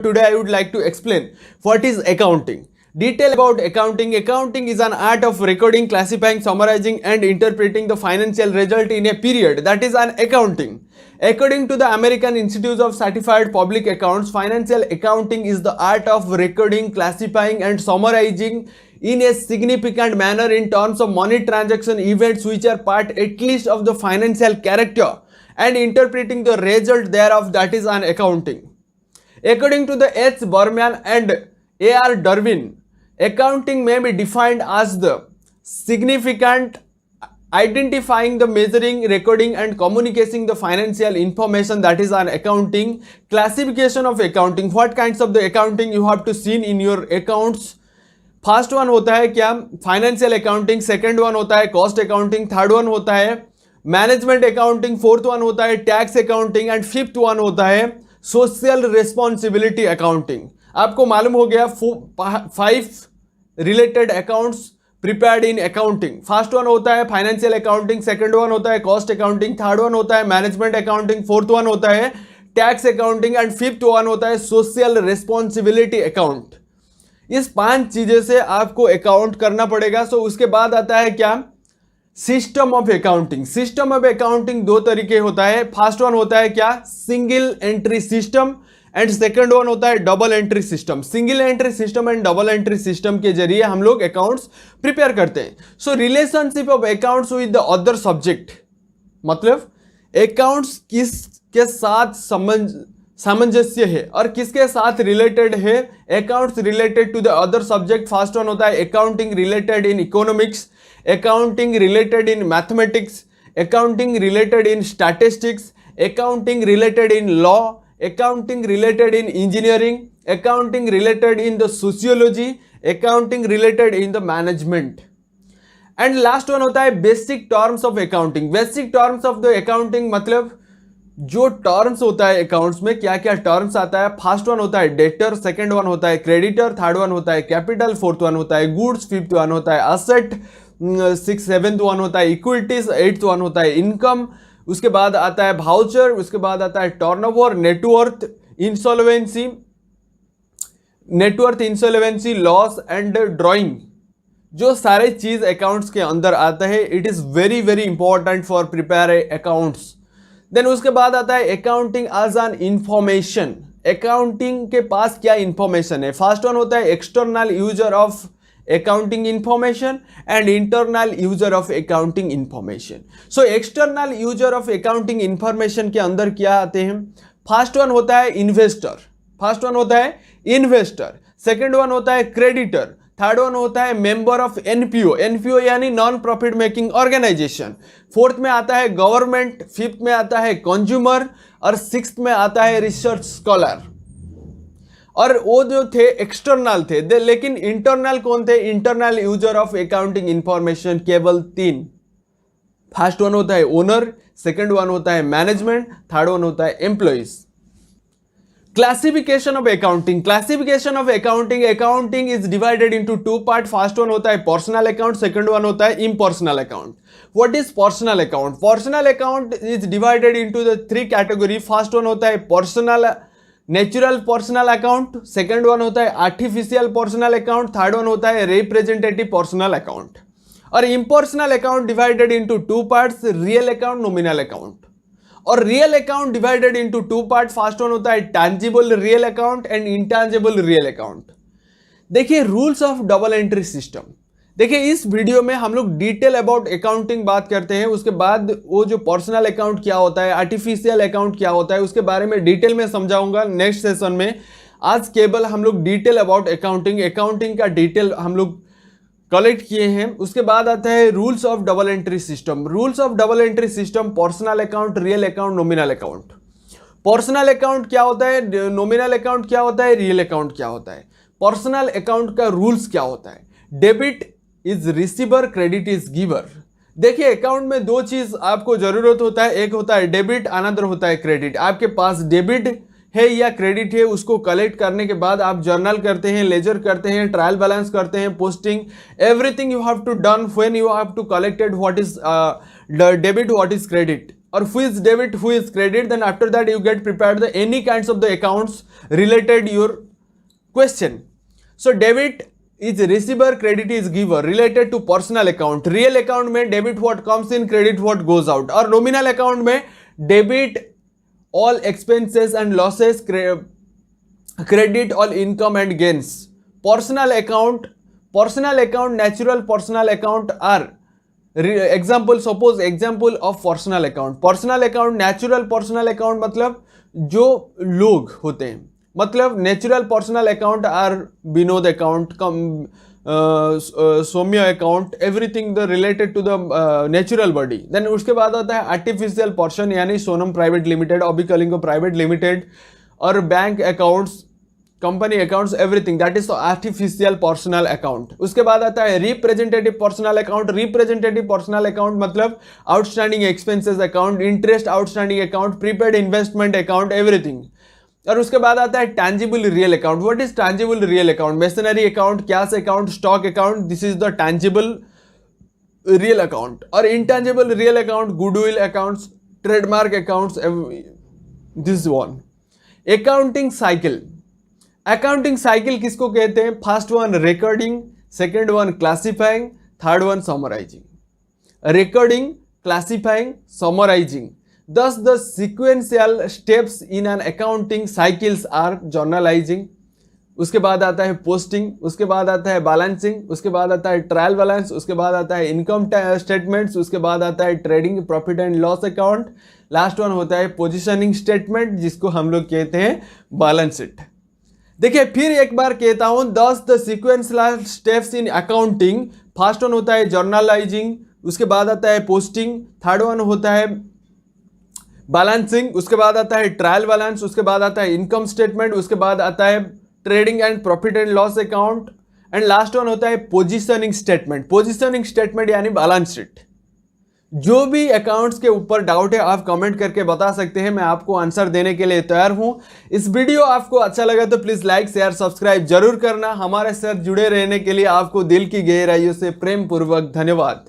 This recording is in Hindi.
Today I would like to explain what is accounting. Detail about accounting. Accounting is an art of recording, classifying, summarizing and interpreting the financial result in a period. That is an accounting. According to the American Institute of Certified Public Accounts, financial accounting is the art of recording, classifying and summarizing in a significant manner in terms of money transaction events which are part at least of the financial character and interpreting the result thereof. That is an accounting. According to the H. Berman and A. R. Darwin, accounting may be defined as the significant identifying the measuring, recording and communicating the financial information. That is an accounting. Classification of accounting. What kinds of the accounting you have to see in your accounts? First one होता है क्या फाइनेंशियल अकाउंटिंग, सेकंड वन होता है कॉस्ट अकाउंटिंग, थर्ड वन होता है मैनेजमेंट अकाउंटिंग, फोर्थ वन होता है tax accounting and fifth one होता है सोशल रिस्पॉन्सिबिलिटी अकाउंटिंग. आपको मालूम हो गया 5 related accounts prepared in accounting. First one होता है फाइनेंशियल अकाउंटिंग, सेकंड वन होता है कॉस्ट अकाउंटिंग, थर्ड वन होता है मैनेजमेंट अकाउंटिंग, फोर्थ वन होता है tax accounting and fifth one होता है सोशल रिस्पॉन्सिबिलिटी अकाउंट. इस 5 चीजें से आपको अकाउंट करना पड़ेगा. सो उसके बाद आता है क्या system of accounting. System of accounting 2 तरीके होता है. फर्स्ट वन होता है क्या single entry system and second one होता है double entry system. Single entry system and double entry system के जरिए हम लोग अकाउंट्स प्रिपेयर करते हैं. So relationship of accounts with the other subject, मतलब अकाउंट्स किसके साथ सामंजस्य है और किसके साथ रिलेटेड है. Accounts related to the other subject. First one होता है accounting related in economics, accounting related in mathematics, accounting related in statistics, accounting related in law, accounting related in engineering, accounting related in the sociology, accounting related in the management. And last one होता है basic terms of accounting. Basic terms of the accounting मतलब जो टर्म्स होता है अकाउंट्स में क्या क्या टर्म्स आता है. फर्स्ट वन होता है डेटर, सेकंड वन होता है क्रेडिटर, थर्ड वन होता है कैपिटल, फोर्थ वन होता है गुड्स, फिफ्थ वन होता है असेट, सेवेंथ वन होता है इक्विटीज, एट्थ वन होता है इनकम. उसके बाद आता है वाउचर, उसके बाद आता है turnover, net worth, insolvency, net worth, insolvency, loss and drawing. जो सारे चीज अकाउंट्स के अंदर आता है. It is very very important for prepare accounts. Then उसके बाद आता है accounting as an information. Accounting के पास क्या इंफॉर्मेशन है. फर्स्ट वन होता है external user of accounting information and internal user of accounting information. So external user of accounting information के अंदर क्या आते हैं. फर्स्ट वन होता है इन्वेस्टर, फर्स्ट वन होता है इन्वेस्टर, सेकेंड वन होता है क्रेडिटर, थर्ड वन होता है मेंबर ऑफ एनपीओ, एनपीओ यानी non profit making organisation, fourth में आता है गवर्नमेंट, फिफ्थ में आता है कंज्यूमर और सिक्स्थ में आता है रिसर्च स्कॉलर. और वो जो थे एक्सटर्नल थे लेकिन इंटरनल कौन थे. Internal user of accounting information केवल 3. फर्स्ट वन होता है ओनर, सेकंड वन होता है मैनेजमेंट, थर्ड वन होता है employees. Classification of accounting. Classification of accounting. Accounting is divided into 2 part. First one होता है पर्सनल अकाउंट, सेकंड वन होता है impersonal account. What is personal account. Personal account is divided into the 3 category. First one होता है personal natural personal account, second one होता है artificial personal account, third one होता है रिप्रेजेंटेटिव पर्सनल अकाउंट. और impersonal account divided into 2 parts, real account, nominal account. और real account divided into 2 part. First one होता है tangible real account and intangible real account. देखिए rules of double entry system. देखिए इस वीडियो में हम लोग डिटेल अबाउट अकाउंटिंग बात करते हैं. उसके बाद वो जो पर्सनल अकाउंट क्या होता है, आर्टिफिशियल अकाउंट क्या होता है, उसके बारे में डिटेल में समझाऊंगा नेक्स्ट सेशन में. आज केवल हम लोग डिटेल अबाउट अकाउंटिंग का डिटेल हम लोग कलेक्ट किए हैं. उसके बाद आता है rules of double entry system. Rules of double entry system personal account, real account, nominal account. Personal account क्या होता है, नॉमिनल अकाउंट क्या होता है, रियल अकाउंट क्या होता है. पर्सनल अकाउंट का रूल्स क्या होता है. Debit is receiver, credit is giver. देखिए अकाउंट में 2 चीज आपको जरूरत होता है. एक होता है डेबिट, अनदर होता है क्रेडिट. आपके पास डेबिट है या क्रेडिट है, उसको कलेक्ट करने के बाद आप जर्नल करते हैं, लेजर करते हैं, ट्रायल बैलेंस करते हैं, posting, everything you have to done when you have to collected what is debit, what is credit. or who is debit, who is credit, then after that you get prepared the any kinds of the accounts related your question. So debit is receiver, credit is giver, related to personal account. Real account में debit what comes in, credit what goes out. और nominal account में debit all expenses and losses, credit all income and gains. Personal account, natural personal account are example, suppose example of personal account. Personal account, natural personal account मतलब जो लोग होते हैं, मतलब natural personal account are Vinod account, Saumya account, everything the related to the natural body. Then उसके बाद आता है आर्टिफिशियल पर्सन यानी सोनम प्राइवेट लिमिटेड, अभी कलिंगो प्राइवेट लिमिटेड, और bank accounts, company accounts, everything that is artificial personal account. उसके बाद आता है representative personal account. Representative personal account मतलब outstanding expenses account, interest outstanding account, prepaid investment account, everything. और उसके बाद आता है tangible real account. What is tangible real account? Machinery account, cash account, stock account, this is the tangible real account. और intangible real account, goodwill accounts, trademark accounts, this one. Accounting cycle. Accounting cycle किसको कहते हैं? First one recording, second one classifying, third one summarising. Recording, classifying, summarising. Thus, the sequential steps in an accounting cycles are journalizing. उसके बाद आता है पोस्टिंग, उसके बाद आता है बैलेंसिंग, उसके बाद आता है ट्रायल बैलेंस, उसके बाद आता है इनकम स्टेटमेंट्स, उसके बाद आता है trading profit and loss account, last one होता है पोजीशनिंग स्टेटमेंट जिसको हम लोग कहते हैं बैलेंस शीट. देखिए फिर एक बार कहता हूं, thus the sequential steps in accounting. First one होता है जर्नलाइजिंग, उसके बाद आता है पोस्टिंग, थर्ड वन होता है बैलेंसिंग, उसके बाद आता है ट्रायल बैलेंस, उसके बाद आता है इनकम स्टेटमेंट, उसके बाद आता है trading and profit and loss account, and last one होता है पोजीशनिंग स्टेटमेंट. पोजीशनिंग स्टेटमेंट यानी बैलेंस शीट. जो भी अकाउंट्स के ऊपर डाउट है आप कमेंट करके बता सकते हैं, मैं आपको आंसर देने के लिए तैयार हूं. इस वीडियो आपको अच्छा लगा तो प्लीज लाइक शेयर सब्सक्राइब जरूर करना. हमारे साथ जुड़े रहने के लिए आपको दिल की गहराइयों से प्रेम पूर्वक धन्यवाद.